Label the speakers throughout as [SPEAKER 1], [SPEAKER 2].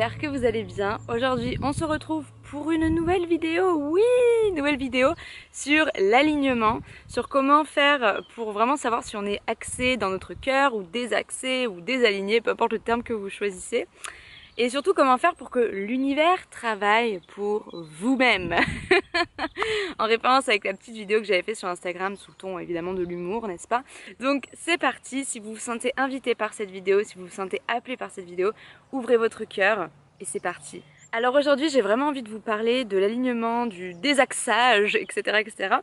[SPEAKER 1] j'espère que vous allez bien. Aujourd'hui on se retrouve pour une nouvelle vidéo, oui, nouvelle vidéo sur l'alignement, sur comment faire pour vraiment savoir si on est axé dans notre cœur ou désaxé ou désaligné, peu importe le terme que vous choisissez. Et surtout comment faire pour que l'univers travaille pour vous-même. En référence avec la petite vidéo que j'avais fait sur Instagram sous le ton évidemment de l'humour, n'est-ce pas? Donc c'est parti, si vous vous sentez invité par cette vidéo, si vous vous sentez appelé par cette vidéo, ouvrez votre cœur et c'est parti. Alors aujourd'hui j'ai vraiment envie de vous parler de l'alignement, du désaxage, etc. etc.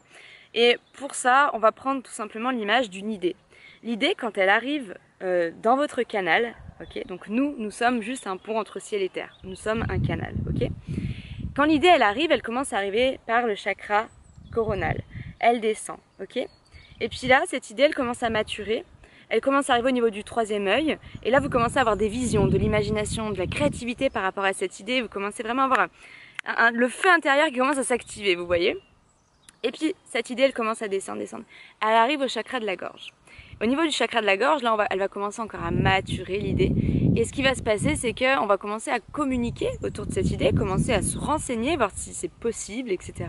[SPEAKER 1] Et pour ça on va prendre tout simplement l'image d'une idée. L'idée quand elle arrive dans votre canal, ok, donc nous sommes juste un pont entre ciel et terre, nous sommes un canal, ok. Quand l'idée elle arrive, elle commence à arriver par le chakra coronal, elle descend, ok. Et puis là, cette idée elle commence à maturer, elle commence à arriver au niveau du troisième œil, et là vous commencez à avoir des visions, de l'imagination, de la créativité par rapport à cette idée, vous commencez vraiment à avoir le feu intérieur qui commence à s'activer, vous voyez. Et puis cette idée elle commence à descendre, elle arrive au chakra de la gorge. Au niveau du chakra de la gorge, là elle va commencer encore à maturer l'idée. Et ce qui va se passer, c'est qu'on va commencer à communiquer autour de cette idée, commencer à se renseigner, voir si c'est possible, etc.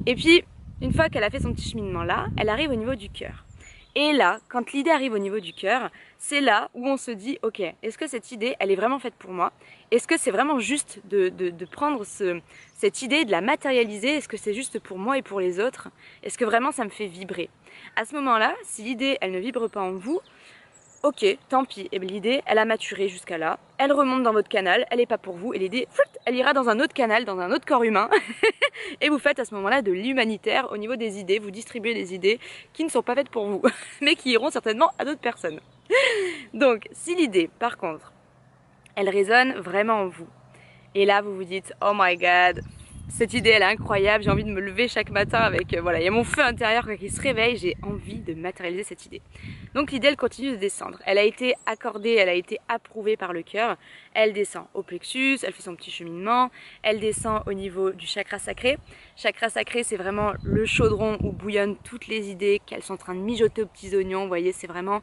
[SPEAKER 1] Et puis, une fois qu'elle a fait son petit cheminement là, elle arrive au niveau du cœur. Et là, quand l'idée arrive au niveau du cœur, c'est là où on se dit, ok, est-ce que cette idée, elle est vraiment faite pour moi? Est-ce que c'est vraiment juste de prendre cette idée, de la matérialiser? Est-ce que c'est juste pour moi et pour les autres? Est-ce que vraiment ça me fait vibrer? À ce moment-là, si l'idée, elle ne vibre pas en vous, ok, tant pis, et l'idée, elle a maturé jusqu'à là, elle remonte dans votre canal, elle n'est pas pour vous, et l'idée, elle ira dans un autre canal, dans un autre corps humain, et vous faites à ce moment-là de l'humanitaire au niveau des idées, vous distribuez des idées qui ne sont pas faites pour vous, mais qui iront certainement à d'autres personnes. Donc, si l'idée, par contre, elle résonne vraiment en vous, et là vous vous dites, oh my god, cette idée elle est incroyable, j'ai envie de me lever chaque matin avec, voilà, il y a mon feu intérieur qui se réveille, j'ai envie de matérialiser cette idée. Donc l'idée elle continue de descendre, elle a été accordée, elle a été approuvée par le cœur, elle descend au plexus, elle fait son petit cheminement, elle descend au niveau du chakra sacré. Chakra sacré c'est vraiment le chaudron où bouillonnent toutes les idées, qu'elles sont en train de mijoter aux petits oignons, vous voyez, c'est vraiment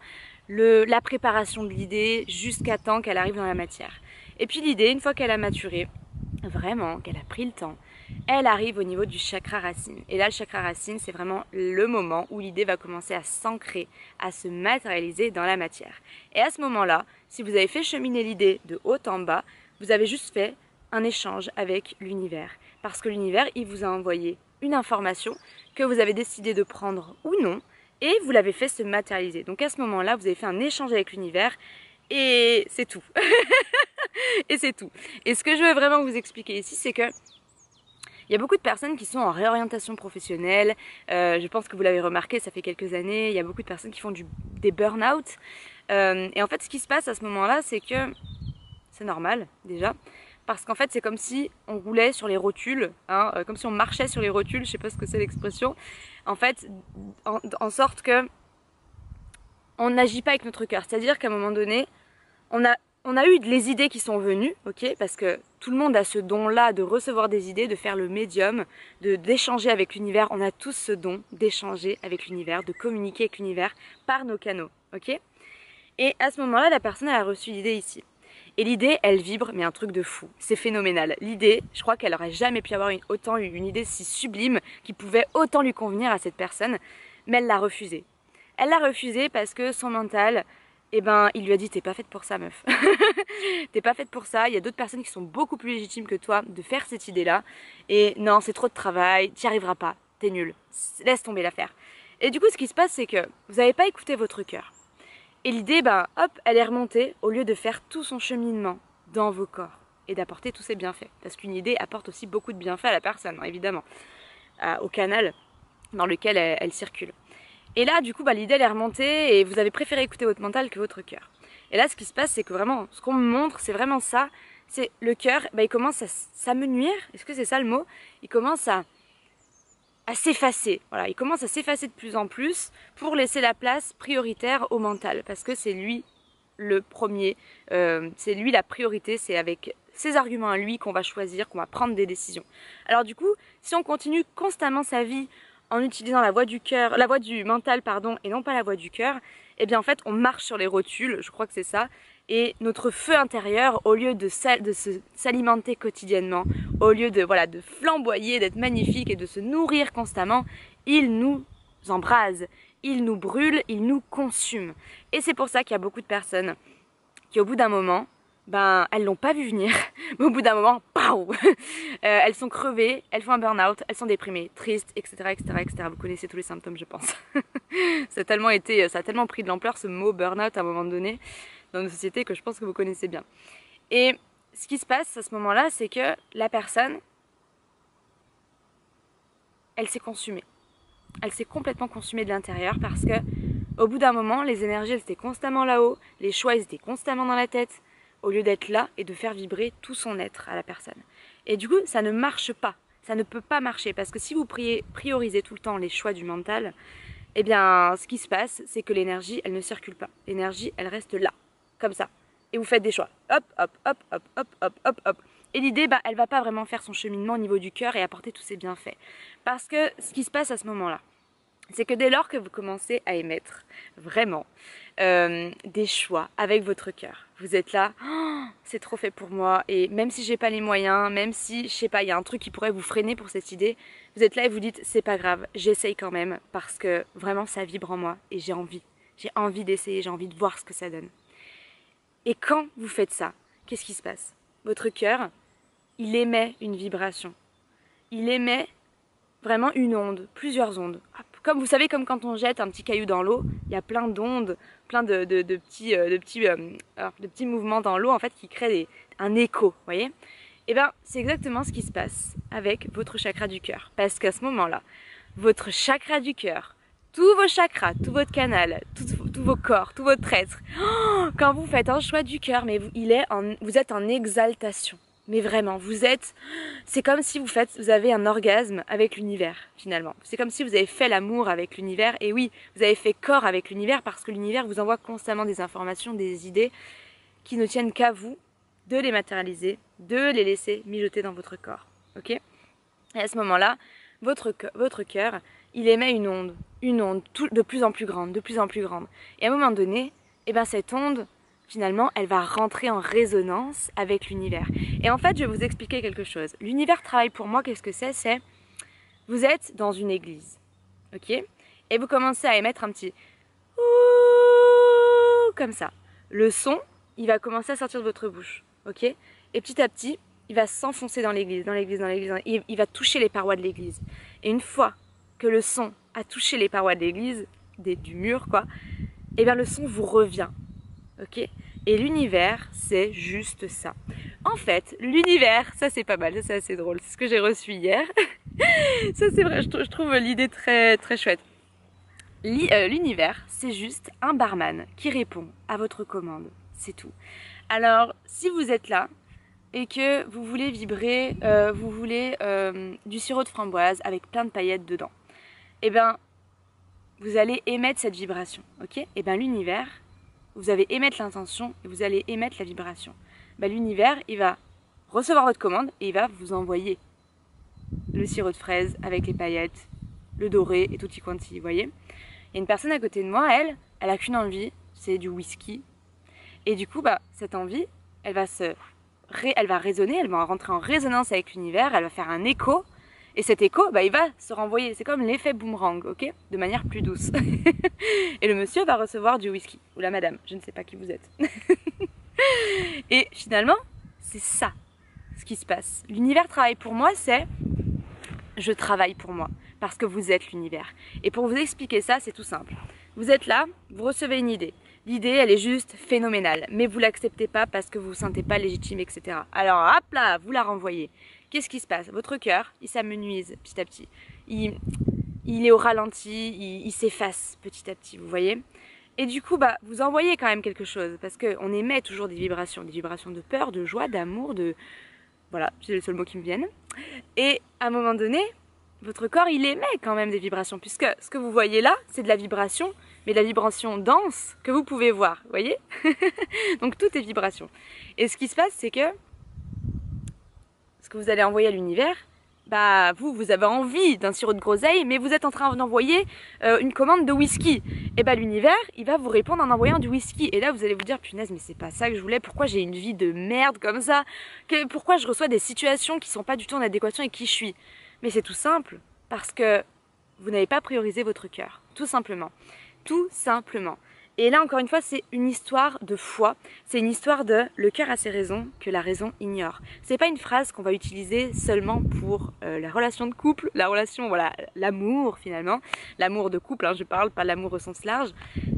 [SPEAKER 1] la préparation de l'idée jusqu'à temps qu'elle arrive dans la matière. Et puis l'idée, une fois qu'elle a maturé, vraiment, qu'elle a pris le temps, elle arrive au niveau du chakra racine. Et là, le chakra racine, c'est vraiment le moment où l'idée va commencer à s'ancrer, à se matérialiser dans la matière. Et à ce moment-là, si vous avez fait cheminer l'idée de haut en bas, vous avez juste fait un échange avec l'univers. Parce que l'univers, il vous a envoyé une information que vous avez décidé de prendre ou non, et vous l'avez fait se matérialiser. Donc à ce moment-là, vous avez fait un échange avec l'univers, et c'est tout. Et c'est tout. Et ce que je veux vraiment vous expliquer ici, c'est que il y a beaucoup de personnes qui sont en réorientation professionnelle, je pense que vous l'avez remarqué, ça fait quelques années, il y a beaucoup de personnes qui font des burn-out. Et en fait, ce qui se passe à ce moment-là, c'est que c'est normal, déjà, parce qu'en fait, c'est comme si on roulait sur les rotules, hein, comme si on marchait sur les rotules, je sais pas ce que c'est l'expression, en fait, en sorte que on n'agit pas avec notre cœur. C'est-à-dire qu'à un moment donné, on a eu les idées qui sont venues, ok, parce que tout le monde a ce don-là de recevoir des idées, de faire le médium, d'échanger avec l'univers. On a tous ce don d'échanger avec l'univers, de communiquer avec l'univers par nos canaux, ok. Et à ce moment-là, la personne elle a reçu l'idée ici. Et l'idée, elle vibre, mais un truc de fou. C'est phénoménal. L'idée, je crois qu'elle aurait jamais pu avoir une idée si sublime qui pouvait autant lui convenir à cette personne, mais elle l'a refusée. Elle l'a refusée parce que son mental, eh ben, il lui a dit t'es pas faite pour ça meuf. T'es pas faite pour ça, il y a d'autres personnes qui sont beaucoup plus légitimes que toi de faire cette idée-là. Et non, c'est trop de travail, t'y arriveras pas, t'es nul, laisse tomber l'affaire. Et du coup, ce qui se passe, c'est que vous n'avez pas écouté votre cœur. Et l'idée, ben, hop, elle est remontée au lieu de faire tout son cheminement dans vos corps et d'apporter tous ses bienfaits. Parce qu'une idée apporte aussi beaucoup de bienfaits à la personne, hein, évidemment, au canal dans lequel elle circule. Et là, du coup, bah, l'idée elle est remontée et vous avez préféré écouter votre mental que votre cœur. Et là, ce qui se passe, c'est que vraiment, ce qu'on me montre, c'est vraiment ça. C'est le cœur, bah, il commence à s'amenuire. Est-ce que c'est ça le mot? Il commence à s'effacer. Voilà, il commence à s'effacer de plus en plus pour laisser la place prioritaire au mental. Parce que c'est lui le premier, c'est lui la priorité, c'est avec ses arguments à lui qu'on va choisir, qu'on va prendre des décisions. Alors du coup, si on continue constamment sa vie en utilisant la voie du cœur, la voie du mental pardon, et non pas la voie du cœur, eh bien en fait on marche sur les rotules, je crois que c'est ça, Et notre feu intérieur, au lieu de s'alimenter quotidiennement, au lieu de, voilà, de flamboyer, d'être magnifique et de se nourrir constamment, il nous embrase, il nous brûle, il nous consume. Et c'est pour ça qu'il y a beaucoup de personnes qui, au bout d'un moment, ben, elles l'ont pas vu venir, mais au bout d'un moment, pow elles sont crevées, elles font un burn-out, elles sont déprimées, tristes, etc., etc., etc. Vous connaissez tous les symptômes, je pense. Ça a tellement pris de l'ampleur, ce mot burn-out, à un moment donné, dans nos sociétés, que je pense que vous connaissez bien. Et ce qui se passe à ce moment-là, c'est que la personne, elle s'est consumée. Elle s'est complètement consumée de l'intérieur parce que, au bout d'un moment, les énergies, elles étaient constamment là-haut, les choix, ils étaient constamment dans la tête, au lieu d'être là et de faire vibrer tout son être à la personne. Et du coup, ça ne marche pas. Ça ne peut pas marcher parce que si vous priorisez tout le temps les choix du mental, eh bien, ce qui se passe, c'est que l'énergie, elle ne circule pas. L'énergie, elle reste là, comme ça. Et vous faites des choix. Hop, hop, hop, hop, hop, hop, hop, hop. Et l'idée, bah, elle va pas vraiment faire son cheminement au niveau du cœur et apporter tous ses bienfaits. Parce que ce qui se passe à ce moment-là, c'est que dès lors que vous commencez à émettre vraiment des choix avec votre cœur, vous êtes là, oh, c'est trop fait pour moi, et même si j'ai pas les moyens, même si, je sais pas, il y a un truc qui pourrait vous freiner pour cette idée, vous êtes là et vous dites, c'est pas grave, j'essaye quand même, parce que vraiment ça vibre en moi, et j'ai envie d'essayer, j'ai envie de voir ce que ça donne. Et quand vous faites ça, qu'est-ce qui se passe? Votre cœur, il émet une vibration, il émet vraiment une onde, plusieurs ondes. Comme vous savez, comme quand on jette un petit caillou dans l'eau, il y a plein d'ondes, plein de petits mouvements dans l'eau en fait qui créent un écho, vous voyez? Et bien, c'est exactement ce qui se passe avec votre chakra du cœur. Parce qu'à ce moment-là, votre chakra du cœur, tous vos chakras, tout votre canal, tous vos corps, tout votre être, oh, quand vous faites un choix du cœur, mais vous êtes en exaltation. Mais vraiment, c'est comme si vous avez un orgasme avec l'univers, finalement. C'est comme si vous avez fait l'amour avec l'univers. Et oui, vous avez fait corps avec l'univers parce que l'univers vous envoie constamment des informations, des idées qui ne tiennent qu'à vous de les matérialiser, de les laisser mijoter dans votre corps. Ok? Et à ce moment-là, votre cœur, il émet une onde de plus en plus grande, de plus en plus grande. Et à un moment donné, eh ben, cette onde, finalement, elle va rentrer en résonance avec l'univers. Et en fait, je vais vous expliquer quelque chose. L'univers travaille pour moi, qu'est-ce que c'est? C'est, vous êtes dans une église, ok? Et vous commencez à émettre un petit ouh, comme ça. Le son, il va commencer à sortir de votre bouche, ok? Et petit à petit, il va s'enfoncer dans l'église, il va toucher les parois de l'église. Et une fois que le son a touché les parois de l'église, du mur, quoi, et bien le son vous revient. Ok? Et l'univers, c'est juste ça. En fait, l'univers, ça c'est pas mal, ça c'est assez drôle, c'est ce que j'ai reçu hier. Ça c'est vrai, je trouve l'idée très, très chouette. L'univers, c'est juste un barman qui répond à votre commande, c'est tout. Alors, si vous êtes là et que vous voulez vibrer, vous voulez du sirop de framboise avec plein de paillettes dedans, eh bien, vous allez émettre cette vibration, ok? Eh bien, l'univers, vous allez émettre l'intention et vous allez émettre la vibration. Ben, l'univers, il va recevoir votre commande et il va vous envoyer le sirop de fraise avec les paillettes, le doré et tutti quanti, vous voyez? Il y a une personne à côté de moi, elle a qu'une envie, c'est du whisky. Et du coup, bah, cette envie, elle va résonner, elle va rentrer en résonance avec l'univers, elle va faire un écho. Et cet écho, bah, il va se renvoyer. C'est comme l'effet boomerang, ok? De manière plus douce. Et le monsieur va recevoir du whisky. Ou la madame, je ne sais pas qui vous êtes. Et finalement, c'est ça ce qui se passe. L'univers travaille pour moi, c'est je travaille pour moi. Parce que vous êtes l'univers. Et pour vous expliquer ça, c'est tout simple. Vous êtes là, vous recevez une idée. L'idée, elle est juste phénoménale. Mais vous l'acceptez pas parce que vous vous sentez pas légitime, etc. Alors, hop là, vous la renvoyez. Qu'est-ce qui se passe? Votre cœur, il s'amenuise petit à petit. Il est au ralenti, il s'efface petit à petit, vous voyez? Et du coup, bah, vous envoyez quand même quelque chose. Parce qu'on émet toujours des vibrations de peur, de joie, d'amour, de... Voilà, c'est le seul mot qui me vienne. Et à un moment donné, votre corps, il émet quand même des vibrations. Puisque ce que vous voyez là, c'est de la vibration, mais de la vibration dense que vous pouvez voir, vous voyez? Donc tout est vibration. Et ce qui se passe, c'est que ce que vous allez envoyer à l'univers, bah vous avez envie d'un sirop de groseille, mais vous êtes en train d'envoyer une commande de whisky. Et bah l'univers, il va vous répondre en envoyant du whisky. Et là vous allez vous dire, punaise, mais c'est pas ça que je voulais, pourquoi j'ai une vie de merde comme ça, pourquoi je reçois des situations qui sont pas du tout en adéquation avec qui je suis. Mais c'est tout simple, parce que vous n'avez pas priorisé votre cœur, tout simplement. Tout simplement. Et là, encore une fois, c'est une histoire de foi. C'est une histoire de le cœur a ses raisons que la raison ignore. C'est pas une phrase qu'on va utiliser seulement pour la relation de couple, la relation, voilà, l'amour finalement. L'amour de couple, hein, je parle pas l'amour au sens large.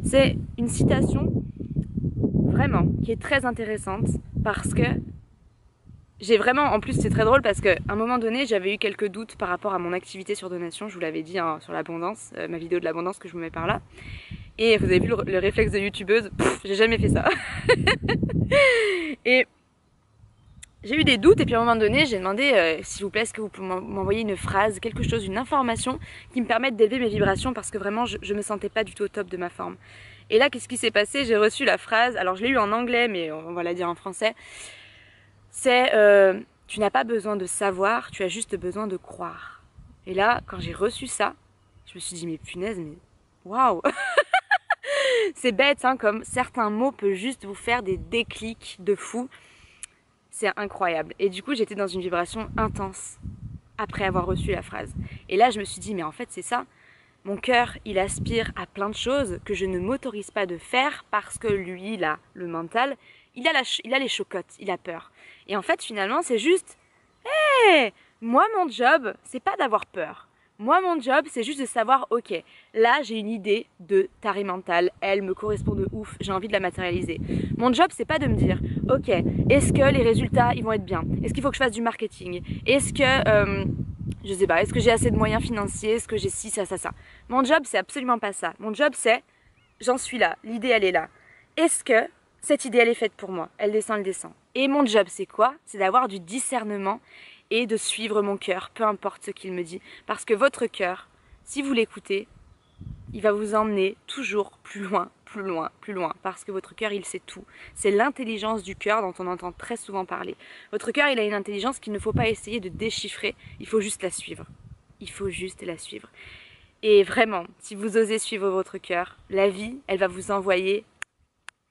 [SPEAKER 1] C'est une citation vraiment qui est très intéressante parce que j'ai vraiment, en plus c'est très drôle parce qu'à un moment donné j'avais eu quelques doutes par rapport à mon activité sur donation, je vous l'avais dit hein, sur l'abondance, ma vidéo de l'abondance que je vous mets par là. Et vous avez vu le réflexe de youtubeuse, j'ai jamais fait ça. Et j'ai eu des doutes et puis à un moment donné j'ai demandé s'il vous plaît est-ce que vous pouvez m'envoyer une phrase, quelque chose, une information qui me permette d'élever mes vibrations parce que vraiment je me sentais pas du tout au top de ma forme. Et là qu'est-ce qui s'est passé? J'ai reçu la phrase, alors je l'ai eu en anglais mais on va la dire en français. C'est tu n'as pas besoin de savoir, tu as juste besoin de croire. Et là, quand j'ai reçu ça, je me suis dit mais punaise, mais waouh. C'est bête, hein, comme certains mots peuvent juste vous faire des déclics de fou. C'est incroyable. Et du coup, j'étais dans une vibration intense après avoir reçu la phrase. Et là, je me suis dit mais en fait, c'est ça. Mon cœur, il aspire à plein de choses que je ne m'autorise pas de faire parce que lui, là, le mental, il a les chocottes, il a peur. Et en fait, finalement, c'est juste, hey, moi, mon job, c'est pas d'avoir peur. Moi, mon job, c'est juste de savoir, ok, là, j'ai une idée de taré mental, elle me correspond de ouf, j'ai envie de la matérialiser. Mon job, c'est pas de me dire, ok, est-ce que les résultats, ils vont être bien? Est-ce qu'il faut que je fasse du marketing? Est-ce que... je sais pas, est-ce que j'ai assez de moyens financiers? Est-ce que j'ai ci, ça, ça, ça? Mon job, c'est absolument pas ça. Mon job, c'est, j'en suis là, l'idée, elle est là. Est-ce que cette idée, elle est faite pour moi? Elle descend, elle descend. Et mon job, c'est quoi? C'est d'avoir du discernement et de suivre mon cœur, peu importe ce qu'il me dit. Parce que votre cœur, si vous l'écoutez, il va vous emmener toujours plus loin, plus loin, plus loin. Parce que votre cœur, il sait tout. C'est l'intelligence du cœur dont on entend très souvent parler. Votre cœur, il a une intelligence qu'il ne faut pas essayer de déchiffrer. Il faut juste la suivre. Il faut juste la suivre. Et vraiment, si vous osez suivre votre cœur, la vie, elle va vous envoyer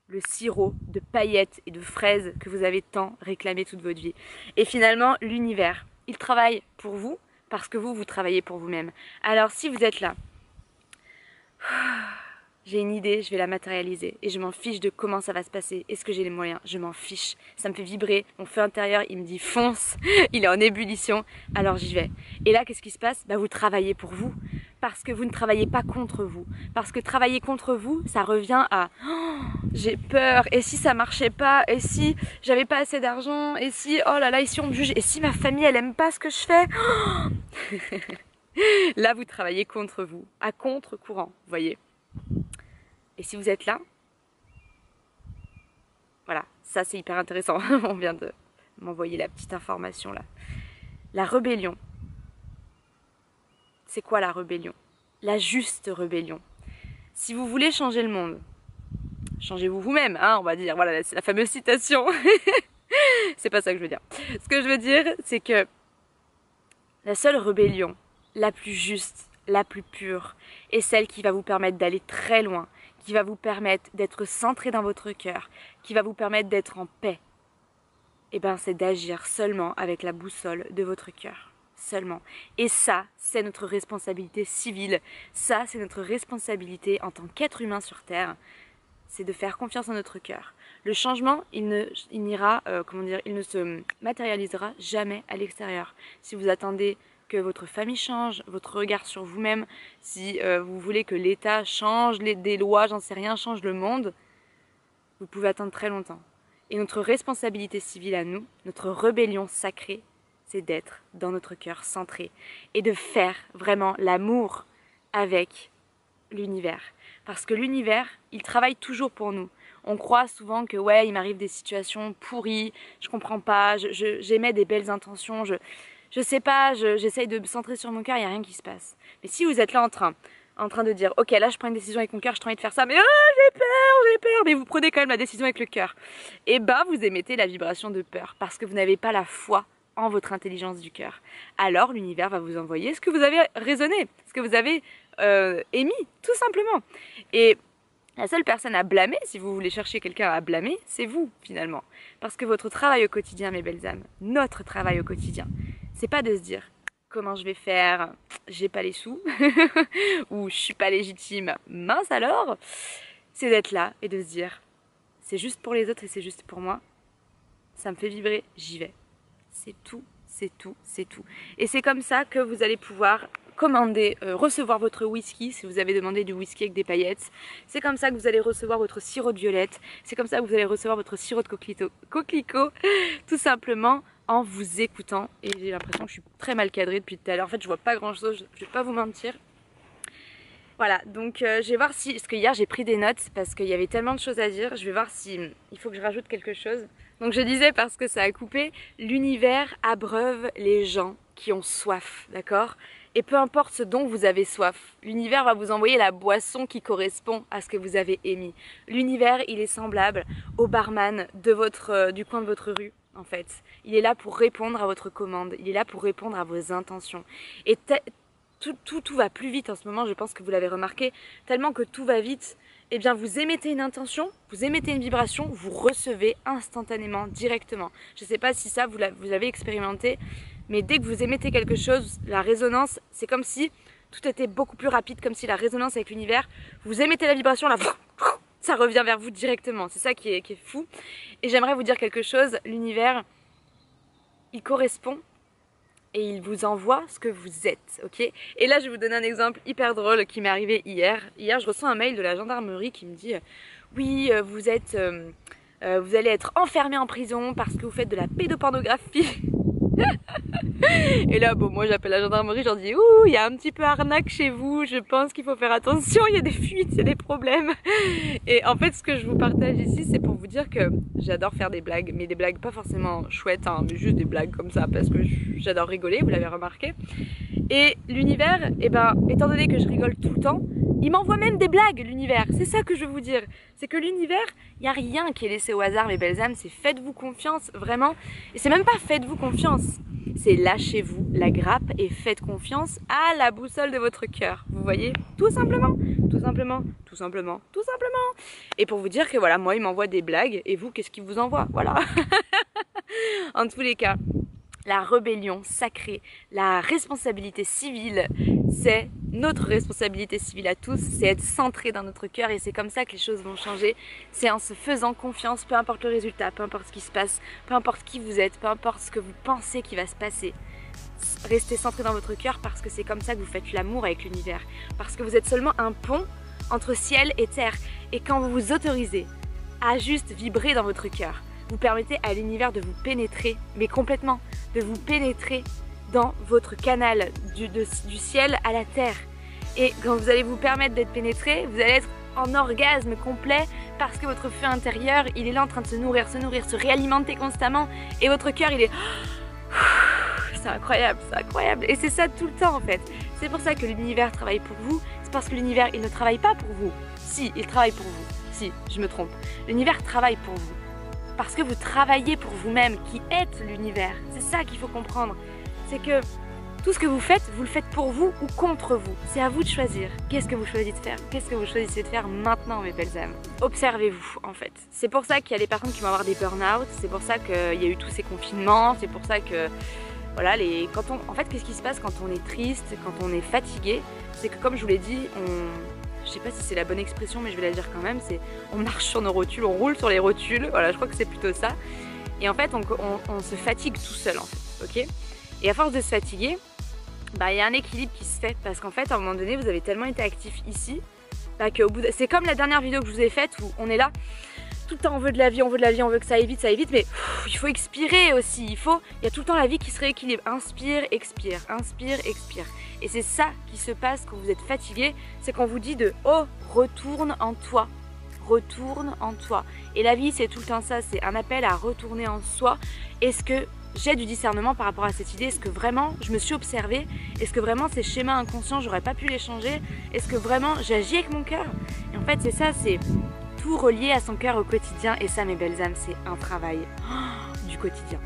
[SPEAKER 1] le sirop de paillettes et de fraises que vous avez tant réclamé toute votre vie. Et finalement, l'univers, il travaille pour vous parce que vous travaillez pour vous-même. Alors si vous êtes là, j'ai une idée, je vais la matérialiser et je m'en fiche de comment ça va se passer. Est-ce que j'ai les moyens? Je m'en fiche. Ça me fait vibrer. Mon feu intérieur, il me dit fonce. Il est en ébullition. Alors j'y vais. Et là, qu'est-ce qui se passe? Bah, vous travaillez pour vous. Parce que vous ne travaillez pas contre vous. Parce que travailler contre vous, ça revient à oh, j'ai peur. Et si ça marchait pas? Et si j'avais pas assez d'argent? Et si, oh là là, et si on me juge? Et si ma famille, elle aime pas ce que je fais? Oh là, vous travaillez contre vous. À contre-courant, vous voyez. Et si vous êtes là, voilà, ça c'est hyper intéressant. On vient de m'envoyer la petite information là. La rébellion. C'est quoi la rébellion? La juste rébellion. Si vous voulez changer le monde, changez-vous vous-même, hein, on va dire. Voilà, c'est la fameuse citation. C'est pas ça que je veux dire. Ce que je veux dire, c'est que la seule rébellion, la plus juste, la plus pure, est celle qui va vous permettre d'aller très loin, qui va vous permettre d'être centré dans votre cœur, qui va vous permettre d'être en paix. Et bien, c'est d'agir seulement avec la boussole de votre cœur. Seulement. Et ça, c'est notre responsabilité civile. Ça, c'est notre responsabilité en tant qu'être humain sur Terre. C'est de faire confiance en notre cœur. Le changement, il ne se matérialisera jamais à l'extérieur. Si vous attendez que votre famille change, votre regard sur vous-même, si vous voulez que l'État change des lois, j'en sais rien, change le monde, vous pouvez attendre très longtemps. Et notre responsabilité civile à nous, notre rébellion sacrée, c'est d'être dans notre cœur centré et de faire vraiment l'amour avec l'univers. Parce que l'univers, il travaille toujours pour nous. On croit souvent que ouais, il m'arrive des situations pourries, je comprends pas, j'émets des belles intentions, je sais pas, j'essaye de me centrer sur mon cœur, il n'y a rien qui se passe. Mais si vous êtes là en train de dire ok, là je prends une décision avec mon cœur, j'ai envie de faire ça, mais j'ai peur, mais vous prenez quand même la décision avec le cœur. Et bah vous émettez la vibration de peur parce que vous n'avez pas la foi en votre intelligence du cœur. Alors l'univers va vous envoyer ce que vous avez raisonné, ce que vous avez émis, tout simplement. Et la seule personne à blâmer, si vous voulez chercher quelqu'un à blâmer, c'est vous finalement. Parce que votre travail au quotidien, mes belles âmes, notre travail au quotidien, c'est pas de se dire comment je vais faire, j'ai pas les sous, ou je suis pas légitime, mince alors. C'est d'être là et de se dire c'est juste pour les autres et c'est juste pour moi. Ça me fait vibrer, j'y vais. C'est tout, c'est tout, c'est tout. Et c'est comme ça que vous allez pouvoir commander, recevoir votre whisky si vous avez demandé du whisky avec des paillettes. C'est comme ça que vous allez recevoir votre sirop de violette. C'est comme ça que vous allez recevoir votre sirop de coquelicot, tout simplement en vous écoutant. Et j'ai l'impression que je suis très mal cadrée depuis tout à l'heure. En fait, je vois pas grand chose, je vais pas vous mentir. Voilà, donc je vais voir si, parce que hier j'ai pris des notes parce qu'il y avait tellement de choses à dire, je vais voir si il faut que je rajoute quelque chose. Donc je disais, parce que ça a coupé, l'univers abreuve les gens qui ont soif, d'accord? Et peu importe ce dont vous avez soif, l'univers va vous envoyer la boisson qui correspond à ce que vous avez émis. L'univers, il est semblable au barman de du coin de votre rue, en fait. Il est là pour répondre à votre commande, il est là pour répondre à vos intentions. Et tout va plus vite en ce moment, je pense que vous l'avez remarqué, tellement que tout va vite, eh bien vous émettez une intention, vous émettez une vibration, vous recevez instantanément, directement. Je ne sais pas si ça vous l'avez expérimenté, mais dès que vous émettez quelque chose, la résonance, c'est comme si tout était beaucoup plus rapide, comme si la résonance avec l'univers, vous émettez la vibration, là, ça revient vers vous directement. C'est ça qui est fou. Et j'aimerais vous dire quelque chose, l'univers, il correspond et il vous envoie ce que vous êtes, ok? Et là, je vais vous donner un exemple hyper drôle qui m'est arrivé hier. Hier, je reçois un mail de la gendarmerie qui me dit « Oui, vous allez être enfermé en prison parce que vous faites de la pédopornographie. » Et là, bon, moi j'appelle la gendarmerie, je leur dis « Ouh, il y a un petit peu arnaque chez vous, je pense qu'il faut faire attention, il y a des fuites, il y a des problèmes. » Et en fait, ce que je vous partage ici, c'est pour vous dire que j'adore faire des blagues, mais des blagues pas forcément chouettes, hein, mais juste des blagues comme ça, parce que j'adore rigoler, vous l'avez remarqué. Et l'univers, eh ben, étant donné que je rigole tout le temps, il m'envoie même des blagues, l'univers. C'est ça que je veux vous dire. C'est que l'univers, il n'y a rien qui est laissé au hasard, mes belles âmes. C'est faites-vous confiance, vraiment. Et c'est même pas faites-vous confiance. C'est lâchez-vous la grappe et faites confiance à la boussole de votre cœur. Vous voyez? Tout simplement. Tout simplement. Tout simplement. Tout simplement. Et pour vous dire que voilà, moi, il m'envoie des blagues. Et vous, qu'est-ce qu'il vous envoie? Voilà. En tous les cas, la rébellion sacrée, la responsabilité civile, c'est notre responsabilité civile à tous, c'est être centré dans notre cœur et c'est comme ça que les choses vont changer. C'est en se faisant confiance, peu importe le résultat, peu importe ce qui se passe, peu importe qui vous êtes, peu importe ce que vous pensez qui va se passer. Restez centré dans votre cœur parce que c'est comme ça que vous faites l'amour avec l'univers. Parce que vous êtes seulement un pont entre ciel et terre. Et quand vous vous autorisez à juste vibrer dans votre cœur, vous permettez à l'univers de vous pénétrer, mais complètement, de vous pénétrer dans votre canal du ciel à la terre. Et quand vous allez vous permettre d'être pénétré, vous allez être en orgasme complet parce que votre feu intérieur, il est là en train de se nourrir, se réalimenter constamment et votre cœur, il est... C'est incroyable, c'est incroyable. Et c'est ça tout le temps en fait. C'est pour ça que l'univers travaille pour vous, c'est parce que l'univers, il ne travaille pas pour vous. Si, il travaille pour vous. Si, je me trompe. L'univers travaille pour vous. Parce que vous travaillez pour vous-même, qui êtes l'univers. C'est ça qu'il faut comprendre. C'est que tout ce que vous faites, vous le faites pour vous ou contre vous. C'est à vous de choisir. Qu'est-ce que vous choisissez de faire? Qu'est-ce que vous choisissez de faire maintenant, mes belles âmes? Observez-vous, en fait. C'est pour ça qu'il y a des personnes qui vont avoir des burn-out. C'est pour ça qu'il y a eu tous ces confinements. C'est pour ça que... Voilà, en fait, qu'est-ce qui se passe quand on est triste, quand on est fatigué? C'est que, comme je vous l'ai dit, je sais pas si c'est la bonne expression, mais je vais la dire quand même, c'est on marche sur nos rotules, on roule sur les rotules, voilà, je crois que c'est plutôt ça. Et en fait, on se fatigue tout seul, en fait, ok? Et à force de se fatiguer, bah, il y a un équilibre qui se fait, parce qu'en fait, à un moment donné, vous avez tellement été actif ici, bah, qu'au bout c'est comme la dernière vidéo que je vous ai faite, où on est là, tout le temps on veut de la vie, on veut de la vie, on veut que ça aille vite, mais il faut expirer aussi, il y a tout le temps la vie qui se rééquilibre, inspire, expire, et c'est ça qui se passe quand vous êtes fatigué, c'est qu'on vous dit oh, retourne en toi, et la vie c'est tout le temps ça, c'est un appel à retourner en soi. Est-ce que j'ai du discernement par rapport à cette idée? Est-ce que vraiment je me suis observée? Est-ce que vraiment ces schémas inconscients j'aurais pas pu les changer? Est-ce que vraiment j'agis avec mon cœur? Et en fait c'est ça, c'est tout relié à son cœur au quotidien, et ça mes belles âmes, c'est un travail du quotidien.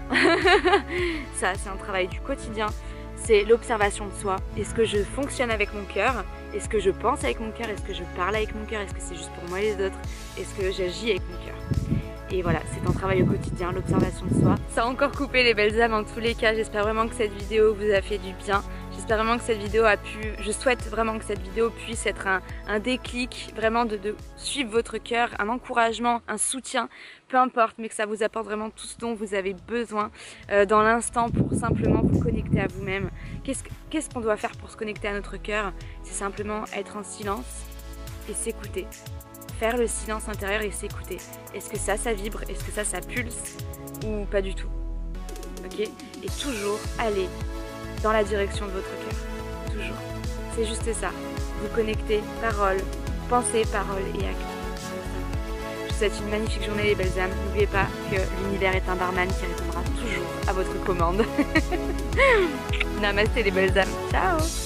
[SPEAKER 1] Ça, c'est un travail du quotidien. C'est l'observation de soi. Est-ce que je fonctionne avec mon cœur? Est-ce que je pense avec mon cœur? Est-ce que je parle avec mon cœur? Est-ce que c'est juste pour moi et les autres? Est-ce que j'agis avec mon cœur? Et voilà, c'est un travail au quotidien, l'observation de soi. Ça a encore coupé les belles âmes en tous les cas. J'espère vraiment que cette vidéo vous a fait du bien. J'espère vraiment que cette vidéo a pu... Je souhaite vraiment que cette vidéo puisse être un déclic, vraiment de suivre votre cœur, un encouragement, un soutien, peu importe, mais que ça vous apporte vraiment tout ce dont vous avez besoin dans l'instant pour simplement vous connecter à vous-même. Qu'est-ce qu'on doit faire pour se connecter à notre cœur? C'est simplement être en silence et s'écouter. Faire le silence intérieur et s'écouter. Est-ce que ça vibre? Est-ce que ça pulse? Ou pas du tout? Ok? Et toujours aller dans la direction de votre cœur. Toujours. C'est juste ça. Vous connectez parole, pensée, parole et acte. Je vous souhaite une magnifique journée les belles âmes. N'oubliez pas que l'univers est un barman qui répondra toujours à votre commande. Namasté les belles âmes. Ciao!